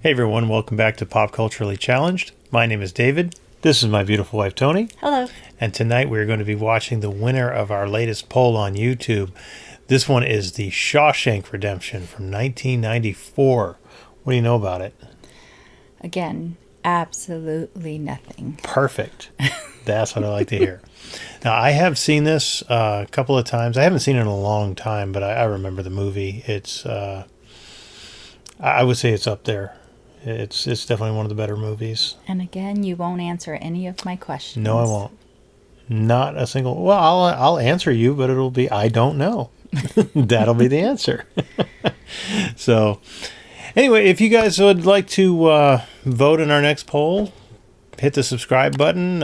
Hey everyone, welcome back to Pop Culturally Challenged. My name is David. This is my beautiful wife, Toni. Hello. And tonight we're going to be watching the winner of our latest poll on YouTube. This one is the Shawshank Redemption from 1994. What do you know about it? Again, absolutely nothing. Perfect. That's what I like to hear. Now, I have seen this a couple of times. I haven't seen it in a long time, but I remember the movie. It's, I would say it's up there. It's definitely one of the better movies. And again, you won't answer any of my questions. No, I won't. Not a single. Well, I'll answer you, but it'll be I don't know. That'll be the answer. So, anyway, if you guys would like to vote in our next poll, hit the subscribe button.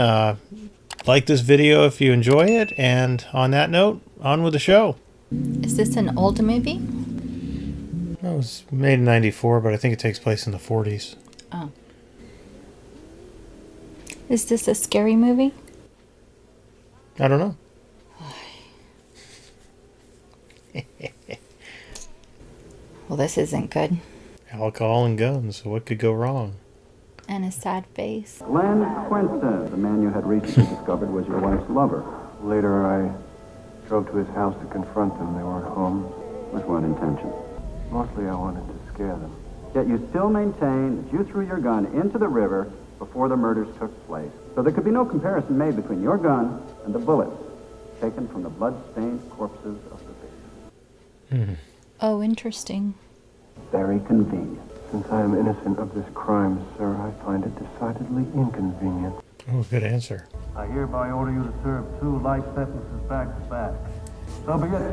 Like this video if you enjoy it. And on that note, on with the show. Is this an old movie? It was made in 94, but I think it takes place in the 40s. Oh. Is this a scary movie? I don't know. Well, this isn't good. Alcohol and guns. What could go wrong? And a sad face. Glenn Quinton, the man you had recently discovered was your wife's lover. Later, I drove to his house to confront them. They weren't home. With what intention? Mostly, I wanted to scare them. Yet you still maintain that you threw your gun into the river before the murders took place. So there could be no comparison made between your gun and the bullets taken from the blood-stained corpses of the victims. Oh, interesting. Very convenient. Since I am innocent of this crime, sir, I find it decidedly inconvenient. Oh, good answer. I hereby order you to serve 2 life sentences back to back. So be it.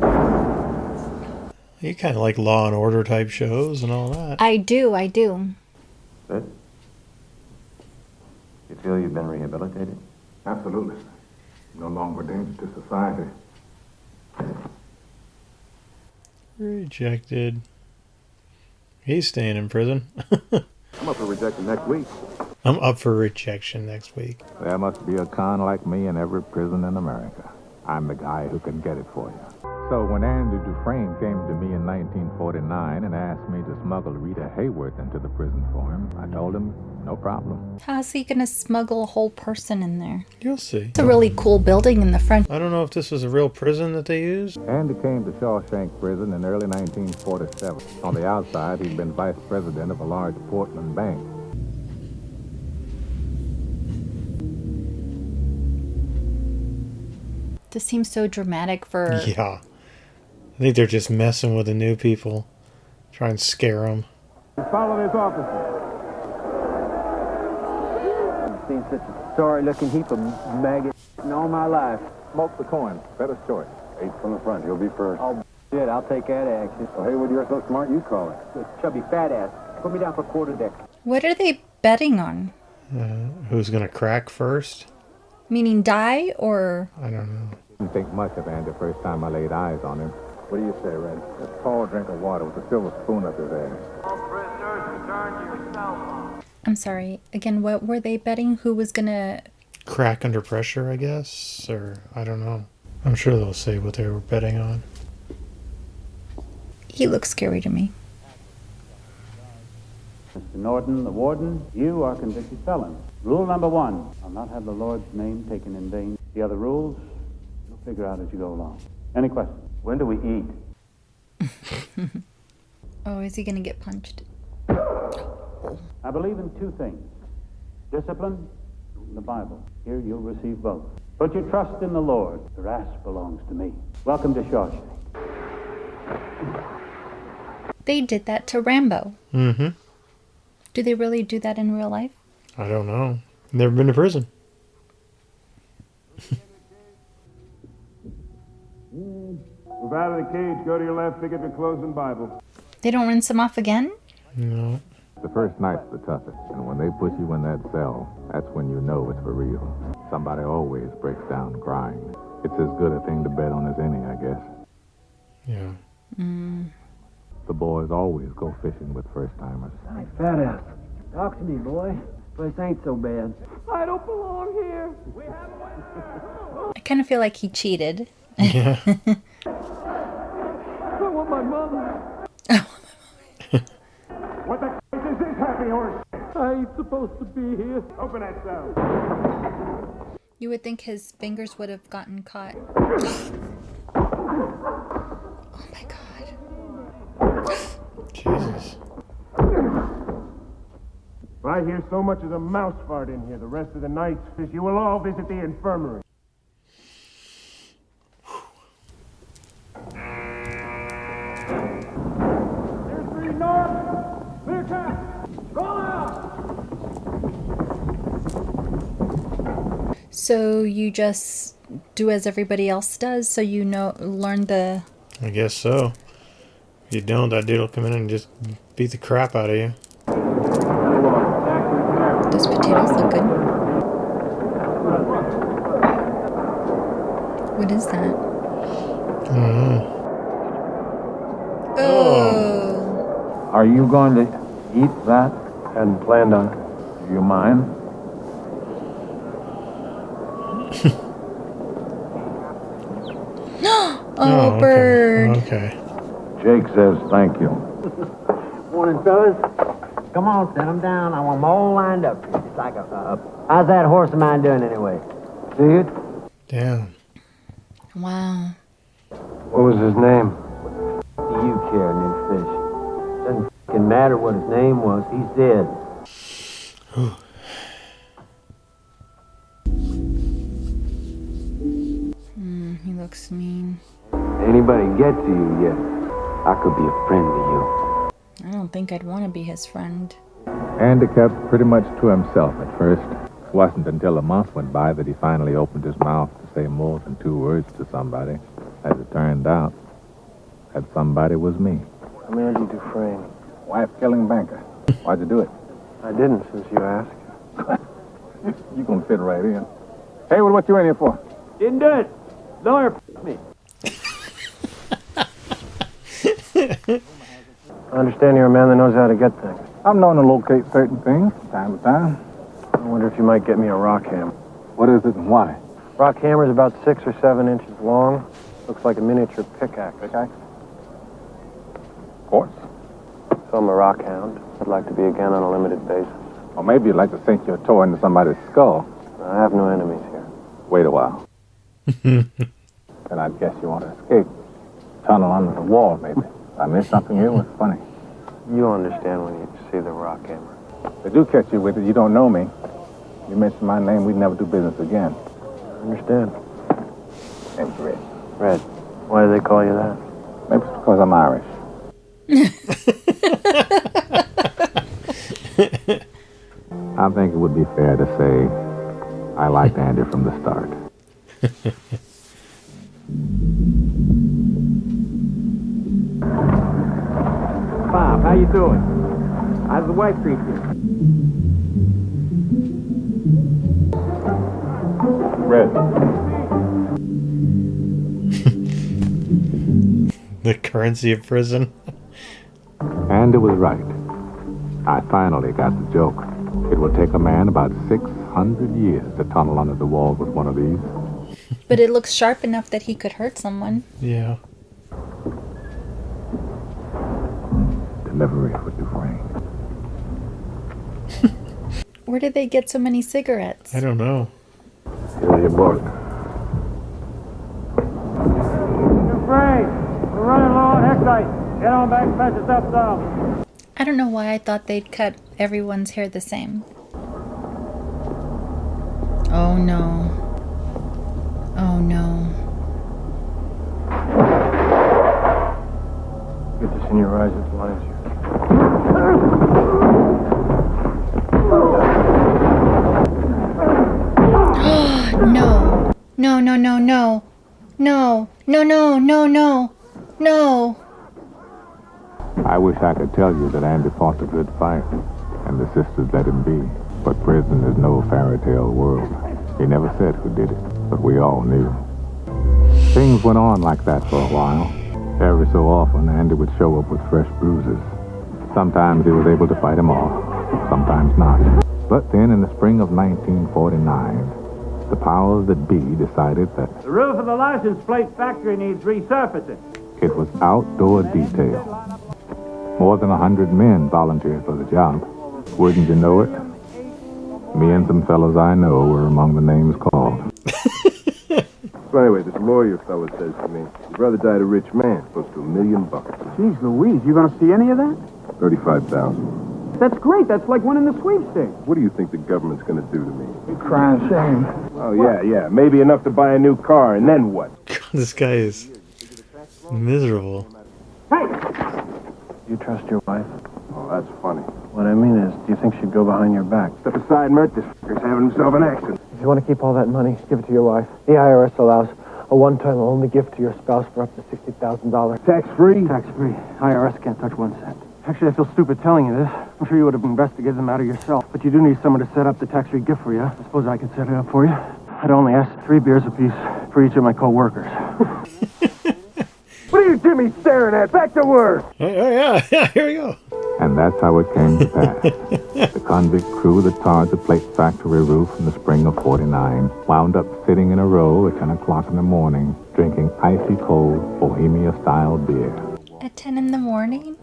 You kind of like Law and Order type shows and all that. I do. Good. You feel you've been rehabilitated? Absolutely, sir. No longer a danger to society. Rejected. He's staying in prison. I'm up for rejection next week. I'm up for rejection next week. There must be a con like me in every prison in America. I'm the guy who can get it for you. So when Andrew Dufresne came to me in 1949 and asked me to smuggle Rita Hayworth into the prison for him, I told him, no problem. How's he going to smuggle a whole person in there? You'll see. It's a really cool building in the front. I don't know if this was a real prison that they used. Andy came to Shawshank Prison in early 1947. On the outside, he'd been vice president of a large Portland bank. This seems so dramatic for... Yeah. I think they're just messing with the new people. Try and scare them. Follow this officer. I've seen such a sorry-looking heap of maggots in all my life. Smoke the coin. Better choice. 8 from the front. You'll be first. Oh, shit, I'll take that action. Well, Haywood, you're so smart, you call it. This chubby fat ass. Put me down for quarter deck. What are they betting on? Who's going to crack first? Meaning die or... I don't know. Didn't think much of Andy the first time I laid eyes on him. What do you say, Red? A tall drink of water with a silver spoon up his ass. All prisoners return to your cell. I'm sorry. Again, what were they betting? Who was going to... Crack under pressure, I guess? Or, I don't know. I'm sure they'll say what they were betting on. He looks scary to me. Mr. Norton, the warden, you are convicted felons. Rule number 1, I'll not have the Lord's name taken in vain. The other rules, you'll figure out as you go along. Any questions? When do we eat? Oh, is he going to get punched? I believe in 2 things. Discipline and the Bible. Here you'll receive both. Put your trust in the Lord. The rest belongs to me. Welcome to Shawshank. They did that to Rambo. Mm-hmm. Do they really do that in real life? I don't know. Never been to prison. Move out of the cage, go to your left, pick up your clothes and Bible. They don't rinse them off again? No. The first night's the toughest, and when they put you in that cell, that's when you know it's for real. Somebody always breaks down crying. It's as good a thing to bet on as any, I guess. Yeah. The boys always go fishing with first-timers. Hey, fat ass. Talk to me, boy. This ain't so bad. I don't belong here. I kind of feel like he cheated. Yeah. I want my mother. What the is this happy happy horse. I ain't supposed to be here. Open that cell. You would think his fingers would have gotten caught. Oh my god. Jesus. If I hear so much as a mouse fart in here the rest of the night, you will all visit the infirmary. There's 3 north. Clear cut. Roll out. So you just do as everybody else does, so you learn the... I guess so. If you don't, that dude will come in and just beat the crap out of you. Those potatoes look good. What is that? I don't know. Oh. Are you going to eat that? Hadn't planned on it. Do you mind? Oh, okay. bird. Okay. Jake says thank you. Morning, fellas. Come on, set them down. I want them all lined up. It's like how's that horse of mine doing anyway? See it? Damn. Wow. What was his name? Do you care, new fish? Doesn't f***ing matter what his name was. He's dead. He looks mean. Anybody get to you yet? I could be a friend to you. I don't think I'd want to be his friend. Andy kept pretty much to himself at first. It wasn't until a month went by that he finally opened his mouth to say more than 2 words to somebody. As it turned out, that somebody was me. I'm Andy Dufresne. Wife-killing banker. Why'd you do it? I didn't, since you asked. You gonna fit right in. Hey, what you in here for? Didn't do it. Lawyer f***ed me. I understand you're a man that knows how to get things. I'm known to locate certain things from time to time. I wonder if you might get me a rock hammer. What is it and why? Rock hammer's about 6 or 7 inches long. Looks like a miniature pickaxe. Pickaxe? Of course. So I'm a rock hound. I'd like to be again on a limited basis. Or maybe you'd like to sink your toe into somebody's skull. I have no enemies here. Wait a while. Then I'd guess you want to escape. Tunnel under the wall, maybe. If I missed something here, what's funny? You'll understand when you see the rock hammer. If they do catch you with it, you don't know me. You mention my name, we'd never do business again. I understand. Name's Red. Red. Why do they call you that? Maybe it's because I'm Irish. I think it would be fair to say I liked Andy from the start. Bob, how you doing? How's the wife treat you? Red. The currency of prison. Andy was right. I finally got the joke. It will take a man about 600 years to tunnel under the wall with one of these. But it looks sharp enough that he could hurt someone. Yeah. Delivery for Dufresne. Where did they get so many cigarettes? I don't know. Here's your book. Dufresne, we're running low on hectite. Get on back and fetch us up some. I don't know why I thought they'd cut everyone's hair the same. Oh no. Oh no. Get this in your eyes, it blinds you. No. No, no, no, no. No. No, no, no, no. No. I wish I could tell you that Andy fought a good fight, and the sisters let him be. But prison is no fairy tale world. He never said who did it, but we all knew. Things went on like that for a while. Every so often, Andy would show up with fresh bruises. Sometimes he was able to fight him off, sometimes not. But then in the spring of 1949, the powers that be decided that The roof of the license plate factory needs resurfacing. it was outdoor detail. More than 100 men volunteered for the job. Wouldn't you know it? Me and some fellas I know were among the names called. So anyway, this lawyer fellow says to me, your brother died a rich man, close to $1 million. Jeez Louise, you gonna see any of that? 35,000. That's great. That's like winning the sweepstakes. What do you think the government's gonna do to me? You crying shame. Oh, yeah. Maybe enough to buy a new car, and then what? This guy is miserable. You trust your wife? Oh, that's funny. What I mean is, do you think she'd go behind your back? Step aside, Mert. This fucker's having himself an accident. If you want to keep all that money, give it to your wife. The IRS allows a one-time only gift to your spouse for up to $60,000. Tax-free? Tax-free. IRS can't touch 1 cent. Actually, I feel stupid telling you this. I'm sure you would have investigated the matter yourself. But you do need someone to set up the tax-free gift for you. I suppose I can set it up for you. I'd only ask 3 beers apiece for each of my co-workers. What are you, Jimmy, staring at? Back to work! Oh, yeah, here we go. And that's how it came to pass. The convict crew that tarred the plate factory roof in the spring of '49 wound up sitting in a row at 10 o'clock in the morning, drinking icy cold Bohemia-style beer. At 10 in the morning?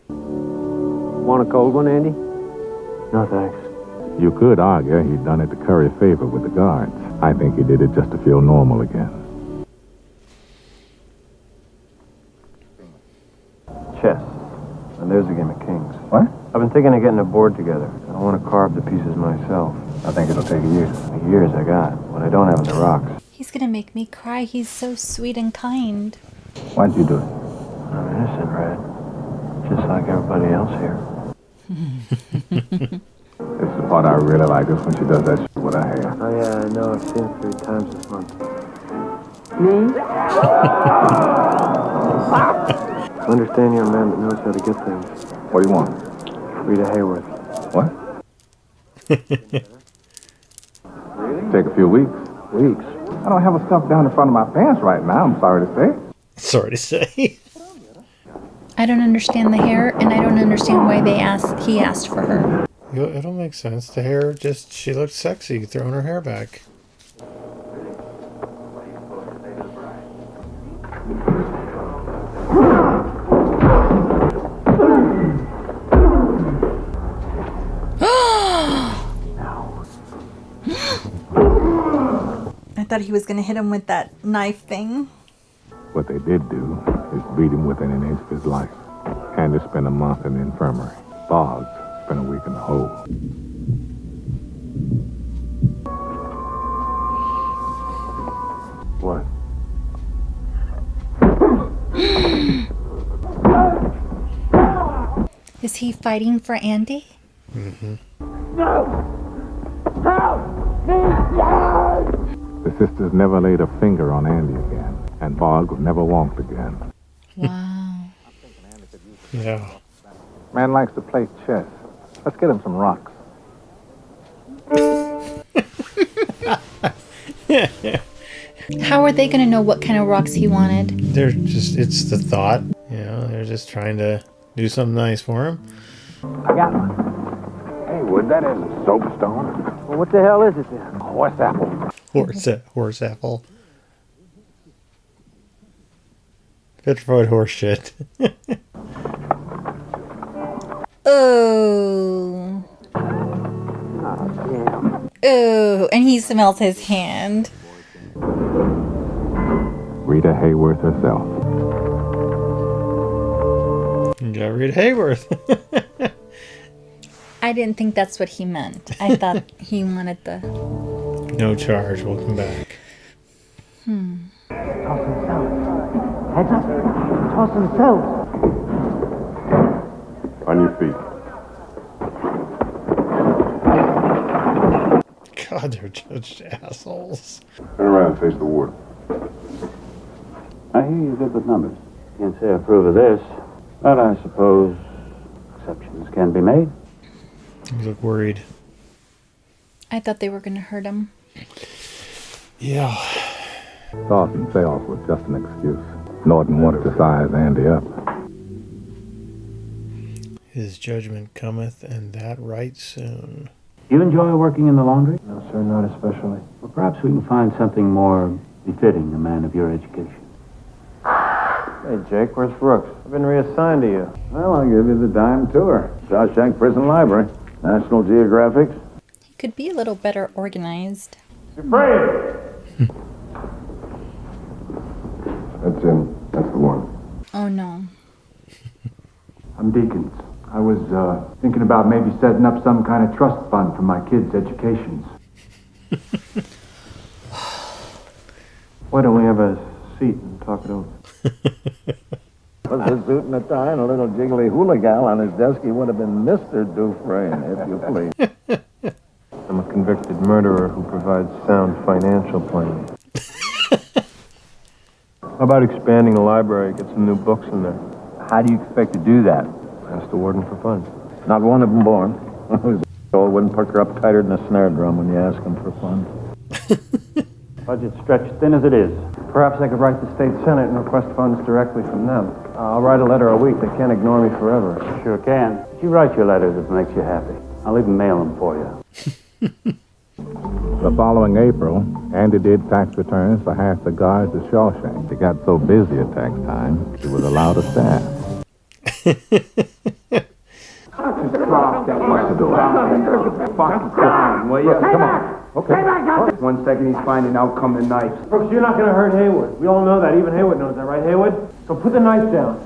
Want a cold one, Andy? No, thanks. You could argue he'd done it to curry favor with the guards. I think he did it just to feel normal again. Chess. And there's a game of kings. What? I've been thinking of getting a board together. I want to carve the pieces myself. I think it'll take years. The years I got. What I don't have is the rocks. He's gonna make me cry. He's so sweet and kind. Why'd you do it? I'm innocent, Red. Just like everybody else here. This is the part I really like, is when she does that shit with her hair. Oh, yeah, I know. I've seen it 3 times this month. I understand you're a man that knows how to get things. What do you want? Rita Hayworth. What? Take a few weeks. Weeks. I don't have a stuff down the front of my pants right now, I'm sorry to say. Sorry to say. I don't understand the hair, and I don't understand why he asked for her. It'll make sense. The hair she looked sexy throwing her hair back. I thought he was gonna hit him with that knife thing. What they did do is beat him within an inch of his life. Andy spent a month in the infirmary. Boggs spent a week in the hole. What? Is he fighting for Andy? Mm-hmm. The sisters never laid a finger on Andy again, and Boggs never walked again. Wow. Yeah. Man likes to play chess. Let's get him some rocks. How are they gonna know what kind of rocks he wanted? It's the thought. They're just trying to do something nice for him. I got one. Hey, Wood, that is a soapstone. Well, what the hell is it then? Horse apple. Horse apple. Petrified horse shit. Oh. Oh, and he smells his hand. Rita Hayworth herself. You got Rita Hayworth. I didn't think that's what he meant. I thought he wanted the... No charge. Welcome back. Toss themselves. Heads up. Toss themselves. On your feet. God, they're just assholes. Turn around and face the warden. I hear you're good with numbers. Can't say I approve of this, but I suppose exceptions can be made. You look worried. I thought they were going to hurt him. Yeah. Dawson sales was just an excuse. Norton wanted to size Andy up. His judgment cometh, and that right soon. You enjoy working in the laundry? No, sir, not especially. Well, perhaps we can find something more befitting a man of your education. Hey, Jake, where's Brooks? I've been reassigned to you. Well, I'll give you the dime tour. Shawshank Prison Library. National Geographic. He could be a little better organized. Afraid! That's him. That's the one. Oh no. I'm Deacons. I was thinking about maybe setting up some kind of trust fund for my kids' educations. Why don't we have a seat and talk it over? With a suit and a tie and a little jiggly hula gal on his desk, he would have been Mr. Dufresne, if you please. I'm a convicted murderer who provides sound financial planning. How about expanding the library, get some new books in there? How do you expect to do that? Ask the warden for funds. Not one of them born. Wouldn't pucker up tighter than a snare drum when you ask him for funds. Budget's stretched thin as it is. Perhaps I could write the state senate and request funds directly from them. I'll write a letter a week. They can't ignore me forever. Sure can. You write your letters if it makes you happy. I'll even mail them for you. The following April, Andy did tax returns for half the guards at Shawshank. They got so busy at tax time, she was allowed a staff. Watch the door. Fucking crime, will you? Come on. Okay. 1 second, he's finding out come the knife. Brooks, you're not going to hurt Haywood. We all know that. Even Haywood knows that, right, Haywood? So put the knife down.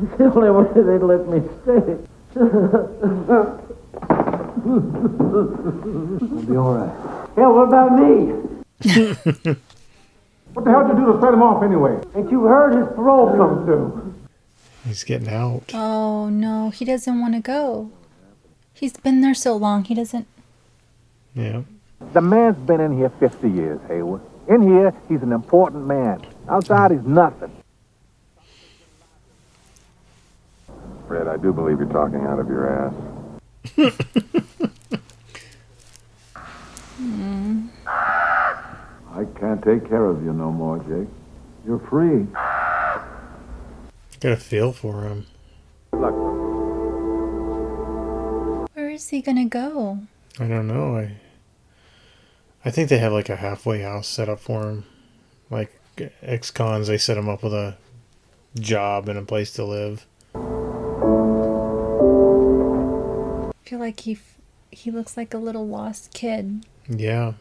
It's the only way they'd let me stay. We'll be all right. Yeah, what about me? What the hell did you do to set him off anyway? Ain't you heard his parole come through? He's getting out. Oh no, he doesn't want to go. He's been there so long, he doesn't. Yeah. The man's been in here 50 years, Haywood. In here, he's an important man. Outside, he's nothing. Fred, I do believe you're talking out of your ass. I can't take care of you no more, Jake. You're free. Got a feel for him. Where is he gonna go? I don't know. I think they have like a halfway house set up for him. Like ex-cons, they set him up with a job and a place to live. I feel like he looks like a little lost kid. Yeah.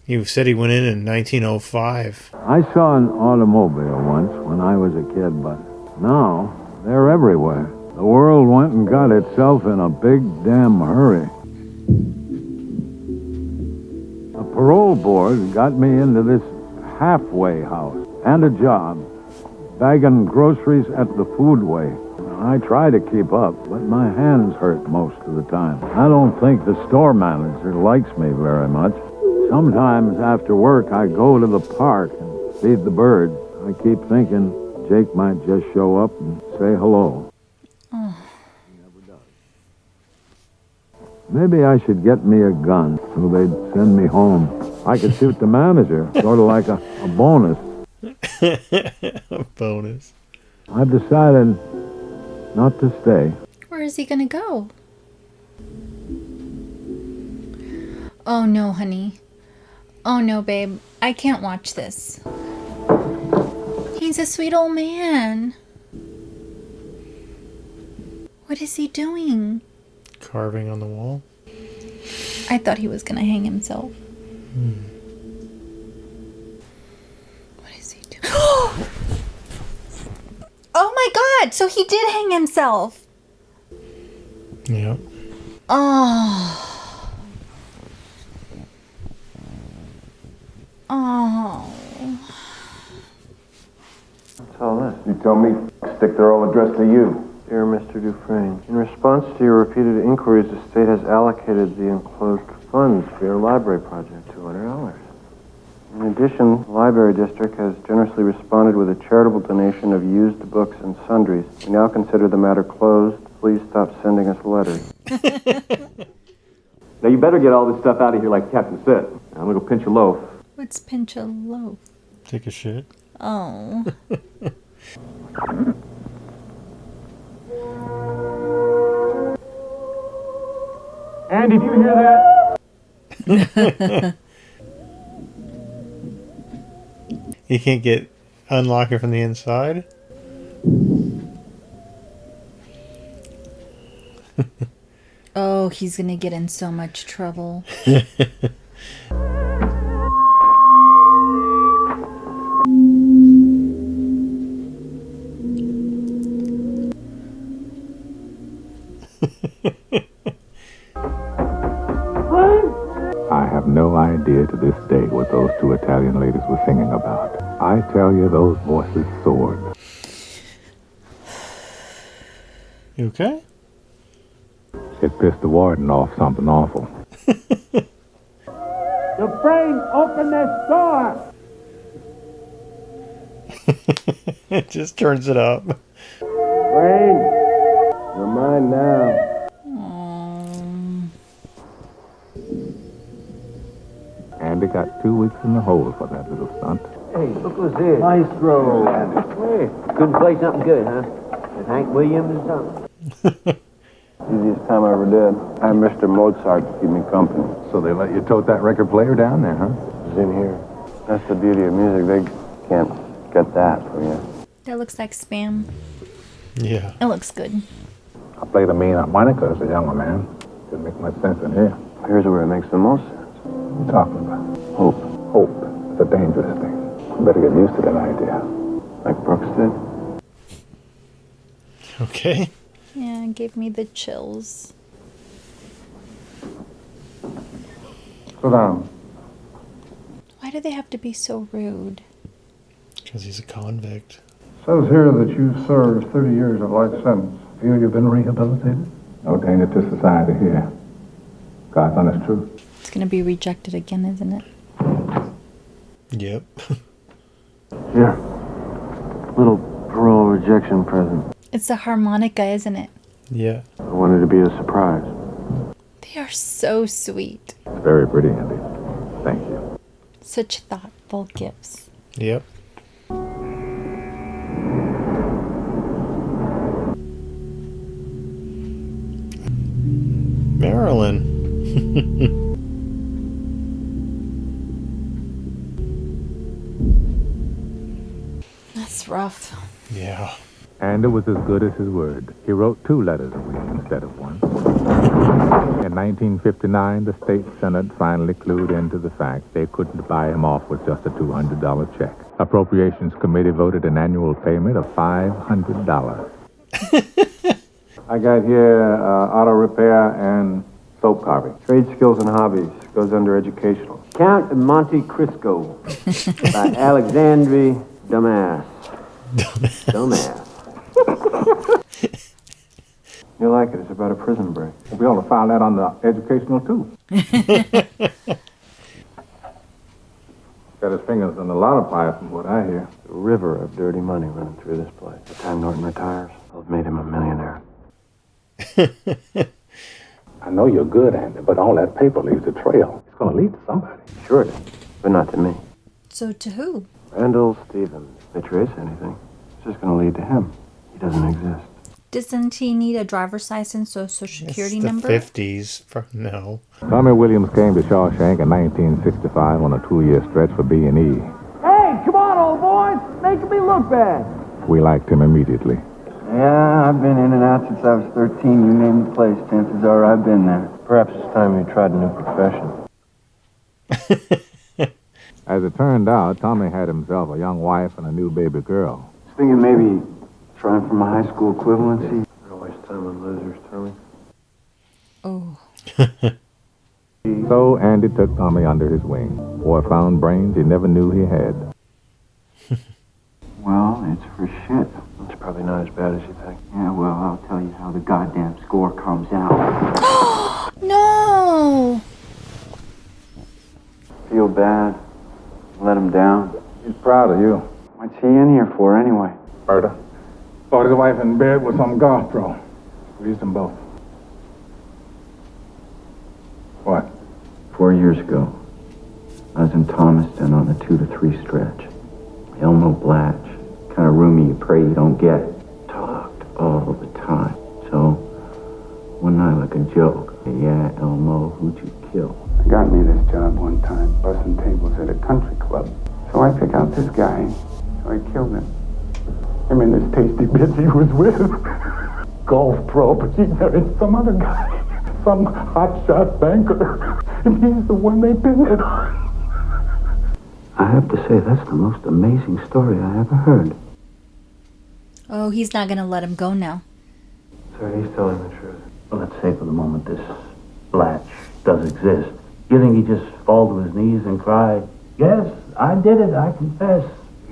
He said he went in 1905. I saw an automobile once when I was a kid, but now they're everywhere. The world went and got itself in a big damn hurry. The parole board got me into this halfway house and a job, bagging groceries at the foodway. I try to keep up, but my hands hurt most of the time. I don't think the store manager likes me very much. Sometimes after work, I go to the park and feed the birds. I keep thinking Jake might just show up and say hello. Oh. He never does. Maybe I should get me a gun so they'd send me home. I could shoot the manager, sort of like a bonus. A bonus. I've decided not to stay. Where is he gonna go? Oh no, honey. Oh no, babe. I can't watch this. He's a sweet old man. What is he doing? Carving on the wall. I thought he was gonna hang himself. What is he doing? Oh my god! So he did hang himself! Yeah. Oh. Oh. What's all this? You tell me, stick, they're all addressed to you. Dear Mr. Dufresne, in response to your repeated inquiries, the state has allocated the enclosed funds for your library project, $200. In addition, the library district has generously responded with a charitable donation of used books and sundries. We now consider the matter closed. Please stop sending us letters. Now you better get all this stuff out of here like Captain said. I'm gonna go pinch a loaf. What's pinch a loaf? Take a shit. Oh. Andy, do you hear that? He can't get Unlock it from the inside. Oh, he's gonna get in so much trouble. I have no idea to this day what those two Italian ladies were singing about. I tell you, those voices soared. You okay? It pissed the warden off something awful. Dufresne, open this door! It just turns it up. Dufresne, you're mine now. Andy got 2 weeks in the hole for that little stunt. Hey, look who's here. Maestro. Hey, couldn't play something good, huh? With Hank Williams or something? Easiest time I ever did. I had Mr. Mozart to keep me company. So they let you tote that record player down there, huh? It's in here. That's the beauty of music. They can't get that for you. That looks like Spam. Yeah. It looks good. I played a mean harmonica as a younger man. Didn't make much sense in here. Here's where it makes the most sense. What are you talking about? Hope. Hope. It's a dangerous thing. You better get used to that idea. Like Brooks did. Okay. Yeah, it gave me the chills. Sit down. Why do they have to be so rude? Because he's a convict. Says here that you served 30 years of life sentence. Feel you've been rehabilitated? No danger to society here. God's honest truth. It's gonna be rejected again, isn't it? Yep. Here. Little parole rejection present. It's a harmonica, isn't it? Yeah. I wanted to be a surprise. They are so sweet. It's very pretty, Andy. Thank you. Such thoughtful gifts. Yep. Marilyn. That's rough. Yeah. And it was as good as his word. He wrote 2 letters a week instead of 1. In 1959, the state senate finally clued into the fact they couldn't buy him off with just a $200 check. Appropriations Committee voted an annual payment of $500. I got here auto repair and soap carving. Trade skills and hobbies goes under educational. Count of Monte Cristo by Alexandre Dumas. Dumbass. You like it. It's about a prison break. We ought to file that on the educational, too. Got his fingers in a lot of pies from what I hear. A river of dirty money running through this place. By the time Norton retires, I'll have made him a millionaire. I know you're good, Andy, but all that paper leaves a trail. It's going to lead to somebody. Sure it is, but not to me. So to who? Randall Stevens. If they trace anything, it's just going to lead to him. He doesn't exist. Doesn't he need a driver's license or social security It's the number? 50s. No. Tommy Williams came to Shawshank in 1965 on a 2-year stretch for B&E. Hey, come on, old boys. Making me look bad. We liked him immediately. Yeah, I've been in and out since I was 13. You name the place, chances are I've been there. Perhaps it's time you tried a new profession. As it turned out, Tommy had himself a young wife and a new baby girl. Thinking maybe trying for my high school equivalency. Don't waste time on losers, Tommy. Oh. So Andy took Tommy under his wing. Boy found brains he never knew he had. Well, it's for shit. It's probably not as bad as you think. Yeah, well, I'll tell you how the goddamn score comes out. No! Feel bad. Let him down. He's proud of you. What's he in here for, anyway? Murder. Caught his wife in bed with some gastro. Squeezed them both. What? 4 years ago, I was in Thomaston on the 2 to 3 stretch. Elmo Blatch, kind of roomie you pray you don't get. Talked all the time. So, one night like a joke, yeah, Elmo, who'd you kill? They got me this job one time, bussing tables at a country club. So I pick out this guy, So he killed him. Him and this tasty bitch he was with. Golf pro, but she married some other guy. Some hotshot banker. And he's the one they pinned it on. I have to say, that's the most amazing story I ever heard. Oh, he's not going to let him go now. Sir, he's telling the truth. Well, let's say for the moment this Blatch does exist. You think he'd just fall to his knees and cry, "Yes, I did it, I confess"?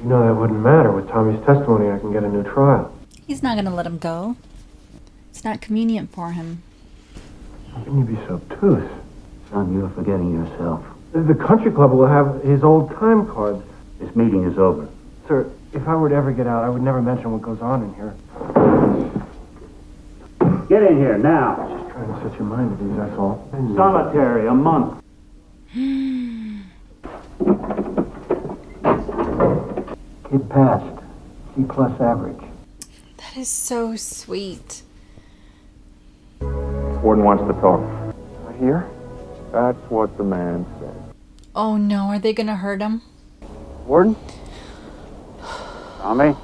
You know that wouldn't matter. With Tommy's testimony, I can get a new trial. He's not going to let him go. It's not convenient for him. How can you be so obtuse? Son, you're forgetting yourself. The country club will have his old time cards. This meeting is over. Sir, if I were to ever get out, I would never mention what goes on in here. Get in here now. Just trying to set your mind at ease, that's all. Solitary, a month. Kid passed. C+ average. That is so sweet. Warden wants to talk. Here? That's what the man said. Oh no, are they going to hurt him? Warden? Tommy,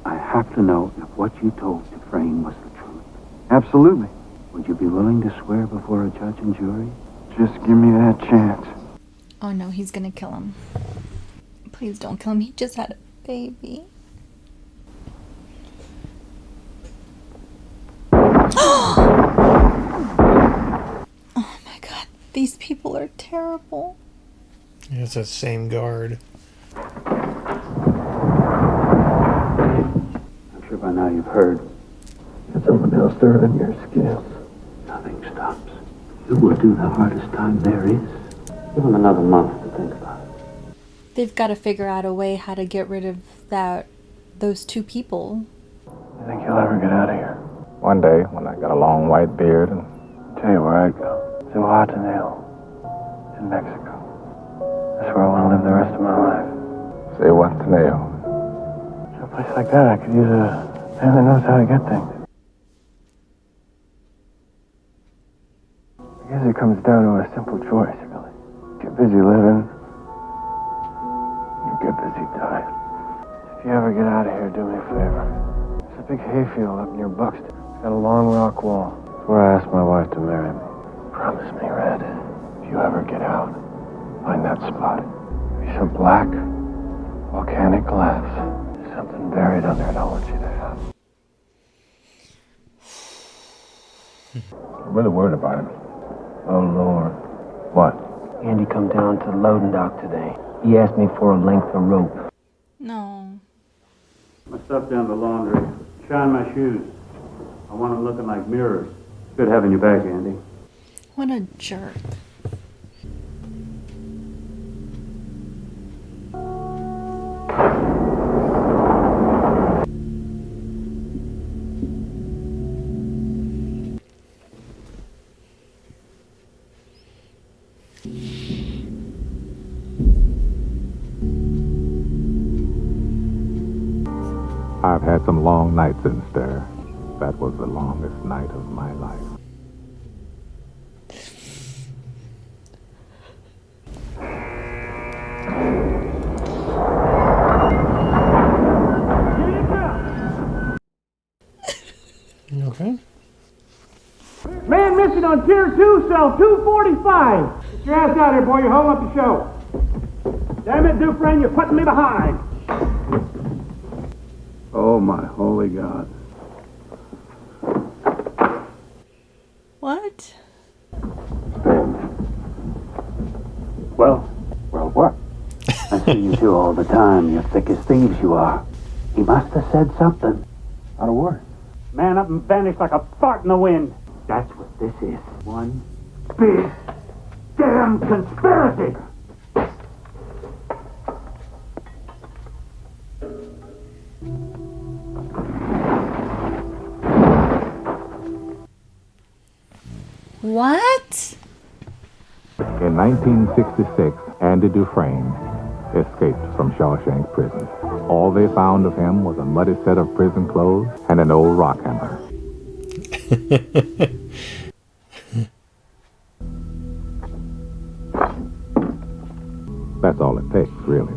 I have to know if what you told Dufresne was the truth. Absolutely. Would you be willing to swear before a judge and jury? Just give me that chance. Oh no, he's going to kill him. Please don't kill him. He just had a baby. Oh my god, these people are terrible. Yeah, it's that same guard. I'm sure by now you've heard. Got something else to run your scales. Nothing stops. You will do the hardest time there is. Give him another month to think about it. They've got to figure out a way how to get rid of those two people. You think you'll ever get out of here? One day, when I got a long white beard and Tell you where I'd go. To Huataneo, in Mexico. That's where I want to live the rest of my life. say what to nail. A place like that, I could use a man that knows how to get things. I guess it comes down to a simple choice, really. Get busy living, or get busy dying. If you ever get out of here, do me a favor. There's a big hayfield up near Buxton. It's got a long rock wall. It's where I asked my wife to marry me. Promise me, Red, if you ever get out, find that spot. Be some black, volcanic glass. There's something buried under it I want you to have. I'm really worried about him. Oh, Lord. What? Andy come down to the loading dock today. He asked me for a length of rope. No. My stuff down the laundry. Shine my shoes. I want them looking like mirrors. Good having you back, Andy. What a jerk. I've had some long nights in stir. That was the longest night of my life. Okay. Man missing on tier 2, cell 245. Get your ass out here, boy. You're holding up the show. Damn it, Dufresne, you're putting me behind. Oh, my holy God. What? Well, what? I see you two all the time. You're thick as thieves, you are. He must have said something. Not a word. Man up and vanished like a fart in the wind. That's what this is. One big damn conspiracy. What? In 1966, Andy Dufresne escaped from Shawshank Prison. All they found of him was a muddy set of prison clothes and an old rock hammer. That's all it takes, really.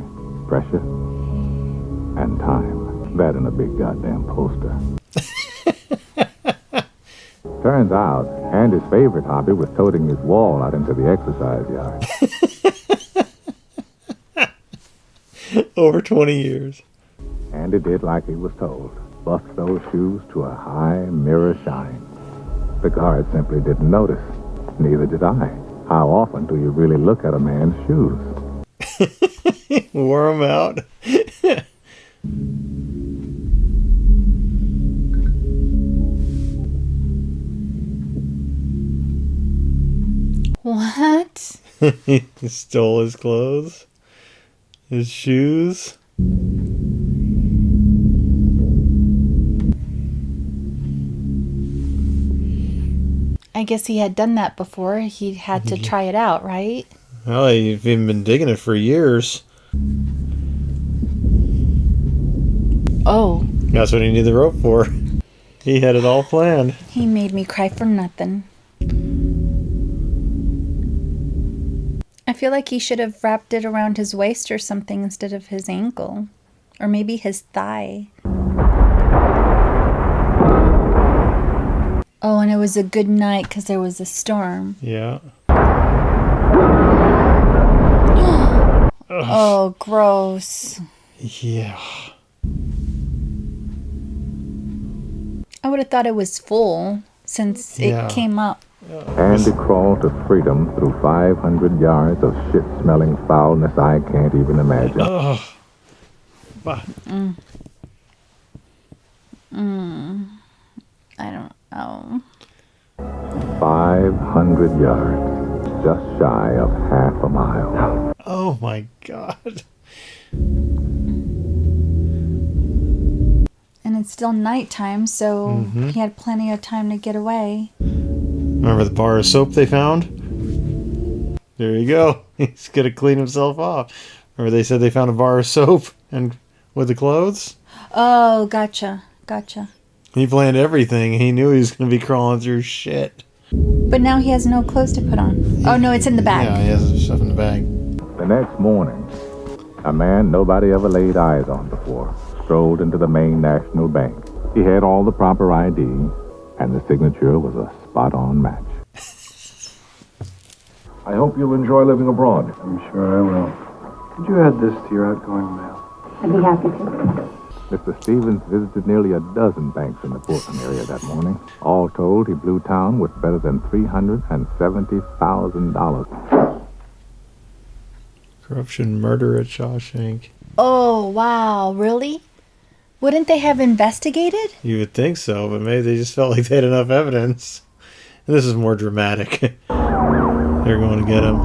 Pressure, and time. That and a big goddamn poster. Turns out, Andy's favorite hobby was toting his wall out into the exercise yard. Over 20 years. Andy did like he was told. Buffed those shoes to a high mirror shine. The guard simply didn't notice. Neither did I. How often do you really look at a man's shoes? Wore 'em out. What? He stole his clothes, his shoes. I guess he had done that before. He had to try it out, right? Well, he'd even been digging it for years. Oh. That's what he needed the rope for. He had it all planned. He made me cry for nothing. I feel like he should have wrapped it around his waist or something instead of his ankle. Or maybe his thigh. Oh, and it was a good night because there was a storm. Yeah. Oh, gross. Yeah. I would have thought it was full since it came up. Andy crawled to freedom through 500 yards of shit-smelling foulness I can't even imagine. Ugh. I don't know. 500 yards, just shy of half a mile. Oh my God. And it's still nighttime, so he had plenty of time to get away. Remember the bar of soap they found? There you go. He's gonna clean himself off. Remember they said they found a bar of soap and with the clothes? Oh, gotcha. He planned everything. He knew he was gonna be crawling through shit. But now he has no clothes to put on. Oh, no, it's in the bag. Yeah, he has stuff in the bag. The next morning, a man nobody ever laid eyes on before strolled into the Maine National Bank. He had all the proper ID, and the signature was a spot-on match. I hope you'll enjoy living abroad. I'm sure I will. Could you add this to your outgoing mail? I'd be happy to. Mr. Stevens visited nearly a dozen banks in the Portland area that morning. All told, he blew town with better than $370,000. Corruption, murder at Shawshank. Oh, wow. Really? Wouldn't they have investigated? You would think so, but maybe they just felt like they had enough evidence. And this is more dramatic. They're going to get him.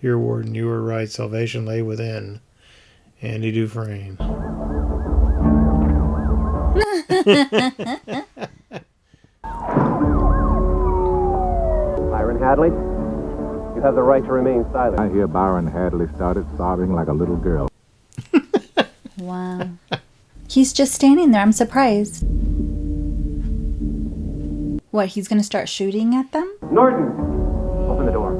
Dear Warden, you were right. Salvation lay within. Andy Dufresne. Byron Hadley, you have the right to remain silent. I hear Byron Hadley started sobbing like a little girl. Wow. He's just standing there. I'm surprised. What, he's going to start shooting at them? Norton, open the door.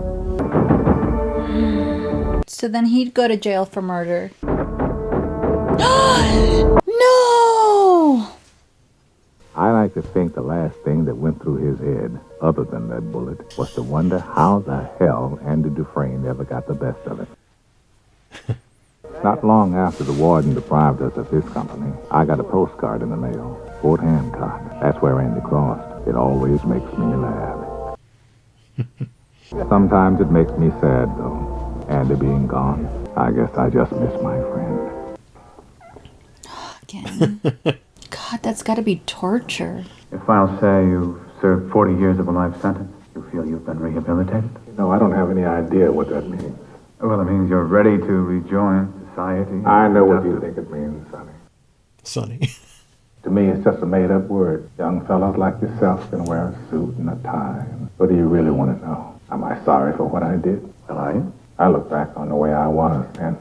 So then he'd go to jail for murder. No! I like to think the last thing that went through his head, other than that bullet, was to wonder how the hell Andy Dufresne ever got the best of it. Not long after the warden deprived us of his company, I got a postcard in the mail. Fort Hancock. That's where Andy crossed. It always makes me laugh. Sometimes it makes me sad, though. Andy being gone. I guess I just miss my friend. Again. God, that's got to be torture. Your files say you've served 40 years of a life sentence. You feel you've been rehabilitated? No, I don't have any idea what that means. Well, it means you're ready to rejoin society. I know what you think it means, Sonny. Sonny. To me, it's just a made-up word. Young fellows like yourself can wear a suit and a tie. What do you really want to know? Am I sorry for what I did? Well, are you? I look back on the way I was and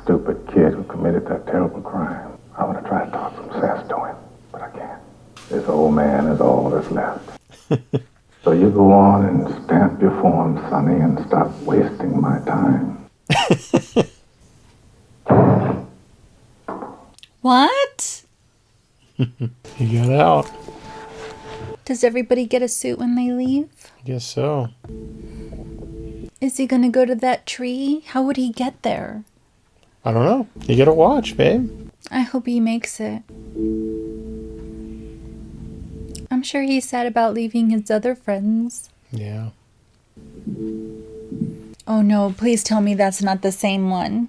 stupid kid who committed that terrible crime. I want to try to talk some sense to him, but I can't. This old man is all that's left. So you go on and stamp your form, Sonny, and stop wasting my time. What? He got out. Does everybody get a suit when they leave? I guess so. Is he gonna go to that tree? How would he get there? I don't know. You gotta watch, babe. I hope he makes it. I'm sure he's sad about leaving his other friends. Yeah. Oh no, please tell me that's not the same one.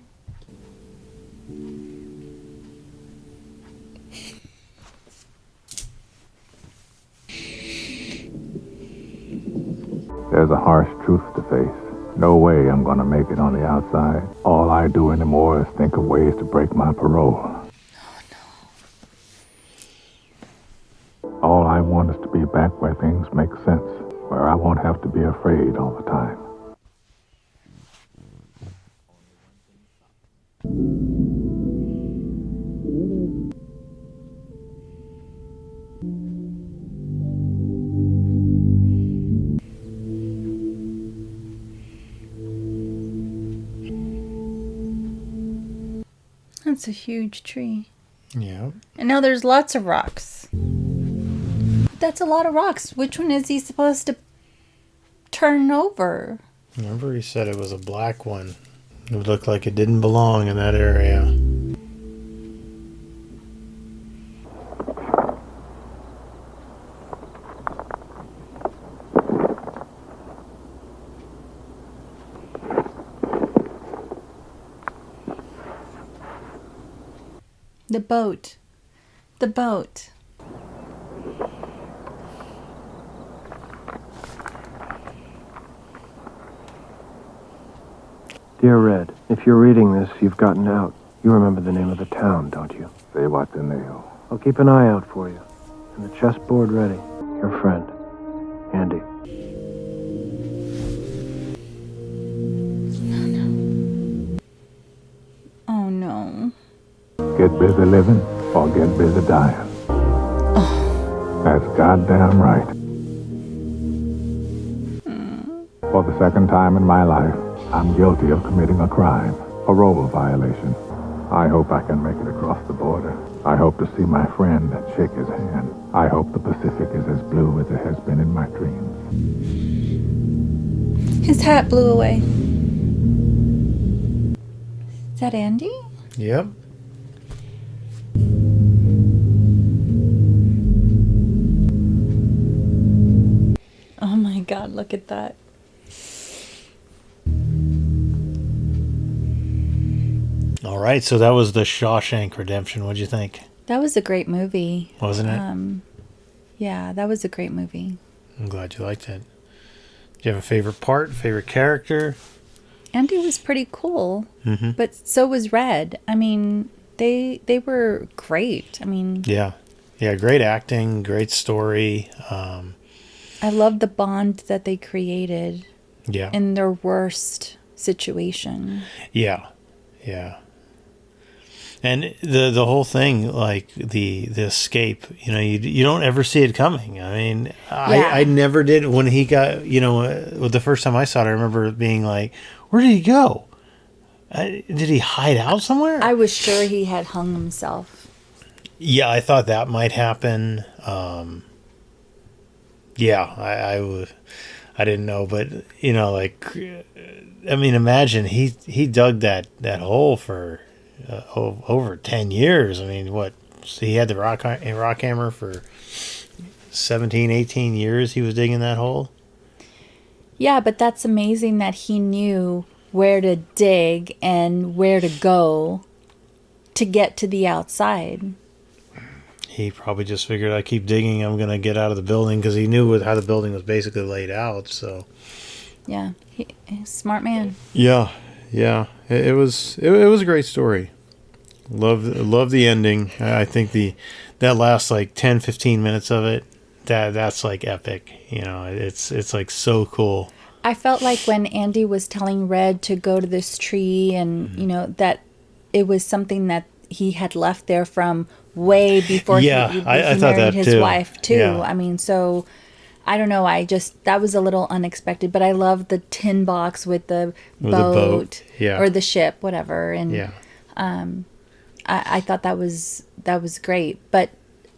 There's a harsh truth to face. No way I'm gonna make it on the outside. All I do anymore is think of ways to break my parole. All I want is to be back where things make sense, where I won't have to be afraid all the time. That's a huge tree. Yeah. And now there's lots of rocks. That's a lot of rocks. Which one is he supposed to turn over? Remember he said it was a black one. It looked like it didn't belong in that area. The boat. The boat. Dear Red, if you're reading this, you've gotten out. You remember the name of the town, don't you? Say what's in there. I'll keep an eye out for you. And the chessboard ready. Your friend, Andy. Oh no. Get busy living or get busy dying. That's goddamn right. For the second time in my life, I'm guilty of committing a crime, parole violation. I hope I can make it across the border. I hope to see my friend and shake his hand. I hope the Pacific is as blue as it has been in my dreams. His hat blew away. Is that Andy? Yep. Oh my god, look at that. All right, so that was the Shawshank Redemption. What'd you think? That was a great movie. Wasn't it? Yeah, that was a great movie. I'm glad you liked it. Do you have a favorite part, favorite character? Andy was pretty cool, Mm-hmm. but so was Red. I mean, they were great. I mean, Yeah. Yeah, great acting, great story. I love the bond that they created Yeah. in their worst situation. Yeah. Yeah. And the whole thing, like the escape, you don't ever see it coming. I mean, I never did when he got, the first time I saw it, I remember being like, where did he go? Did he hide out somewhere? I was sure he had hung himself. Yeah, I thought that might happen. Yeah, I didn't know, but I mean, imagine he dug that hole for over 10 years. I mean, what? So he had the rock hammer for 17, 18 years. He was digging that hole. Yeah, but that's amazing that he knew where to dig and where to go to get to the outside. He probably just figured, I keep digging, I'm gonna get out of the building, because he knew how the building was basically laid out. So yeah, he's a smart man. yeah. It was a great story. Love the ending. I think that last like 10-15 minutes of it, that's like epic. It's like so cool. I felt like when Andy was telling Red to go to this tree and that it was something that he had left there from way before he I thought married that his too. wife too. Yeah. I mean, so I don't know. That was a little unexpected, but I love the tin box with the boat, yeah, or the ship, whatever. And yeah, I thought that was great, but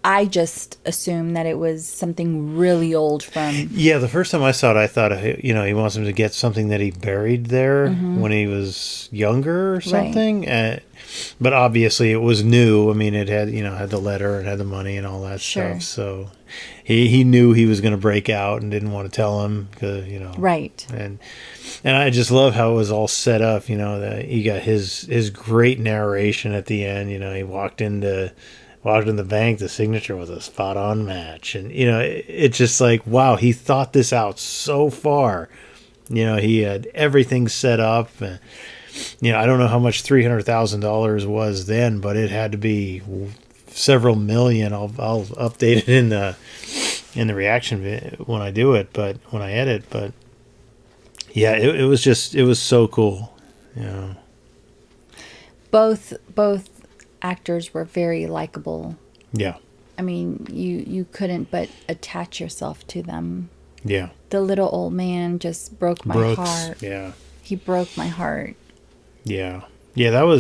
I just assumed that it was something really old from. Yeah, the first time I saw it, I thought, he wants him to get something that he buried there when he was younger or something. Right. But obviously, it was new. I mean, it had had the letter and had the money and all that stuff. So he knew he was going to break out and didn't want to tell him because Right. And I just love how it was all set up. That he got his great narration at the end. He walked in the bank, the signature was a spot on match. And, it's just like, wow, he thought this out so far. He had everything set up. And, I don't know how much $300,000 was then, but it had to be several million. I'll update it in the reaction when I do it, but when I edit. But yeah, it was so cool. Both actors were very likable. Yeah. I mean, you couldn't but attach yourself to them. Yeah. The little old man just broke my heart. Yeah. He broke my heart. Yeah. Yeah,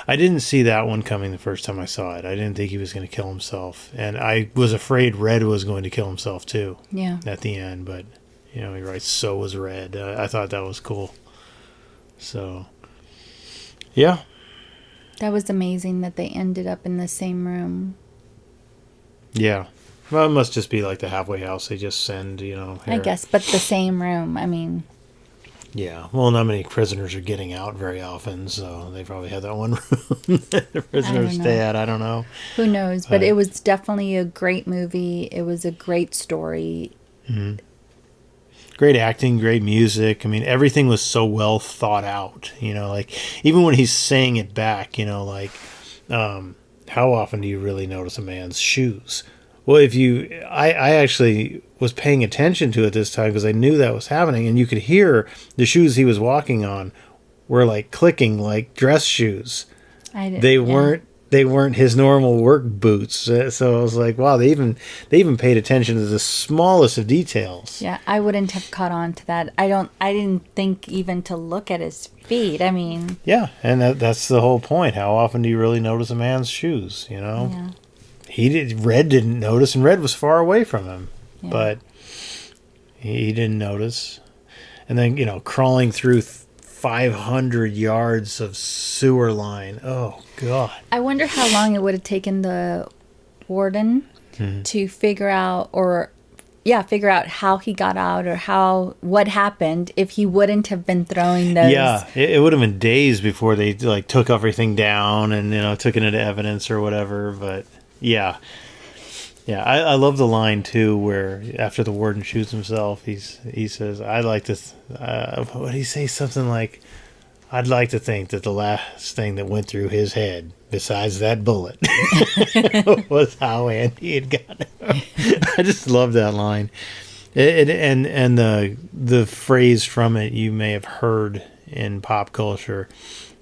I didn't see that one coming the first time I saw it. I didn't think he was going to kill himself. And I was afraid Red was going to kill himself too. Yeah. At the end, but he writes, so was Red. I thought that was cool. So, yeah. That was amazing that they ended up in the same room. Yeah. Well, it must just be like the halfway house. They just send, I guess, but the same room. I mean. Yeah. Well, not many prisoners are getting out very often, so they probably had that one room that the prisoners stay at. I don't know. Who knows? But it was definitely a great movie. It was a great story. Mm-hmm. Great acting, great music. I mean, everything was so well thought out. Like even when he's saying it back, how often do you really notice a man's shoes? Well, I actually was paying attention to it this time because I knew that was happening, and you could hear the shoes he was walking on were like clicking like dress shoes. They weren't his normal work boots. So I was like, wow, they even paid attention to the smallest of details. Yeah, I wouldn't have caught on to that. I didn't think even to look at his feet. I mean, yeah, and that's the whole point. How often do you really notice a man's shoes? Yeah. Red didn't notice, and Red was far away from him, but he didn't notice. And then crawling through 500 yards of sewer line. Oh God! I wonder how long it would have taken the warden to figure out how he got out or what happened if he wouldn't have been throwing those. Yeah, it would have been days before they took everything down and took it into evidence or whatever. But yeah, I love the line too where after the warden shoots himself, he says, "I'd like to." What did he say? Something like, "I'd like to think that the last thing that went through his head, besides that bullet, was how Andy had got him." I just love that line. And the phrase from it you may have heard in pop culture: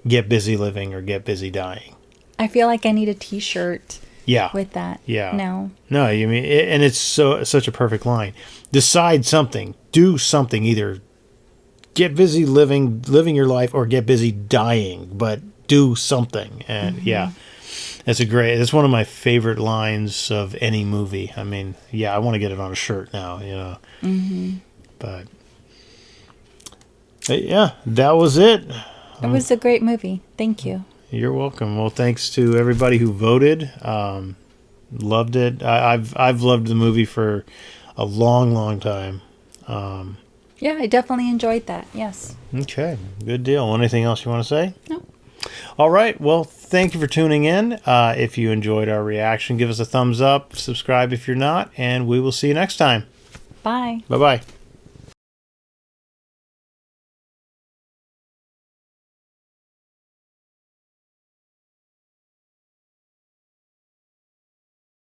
"Get busy living or get busy dying." I feel like I need a T-shirt. Yeah. With that. Yeah. No, you mean, and it's such a perfect line. Decide something. Do something. Either get busy living your life or get busy dying, but do something. And it's one of my favorite lines of any movie. I mean, I want to get it on a shirt now, But yeah, that was it. It was a great movie. Thank you. You're welcome. Well, thanks to everybody who voted. Loved it. I've loved the movie for a long, long time. Yeah, I definitely enjoyed that. Yes. Okay, good deal. Anything else you want to say? No. All right. Well, thank you for tuning in. If you enjoyed our reaction, give us a thumbs up. Subscribe if you're not, and we will see you next time. Bye. Bye-bye.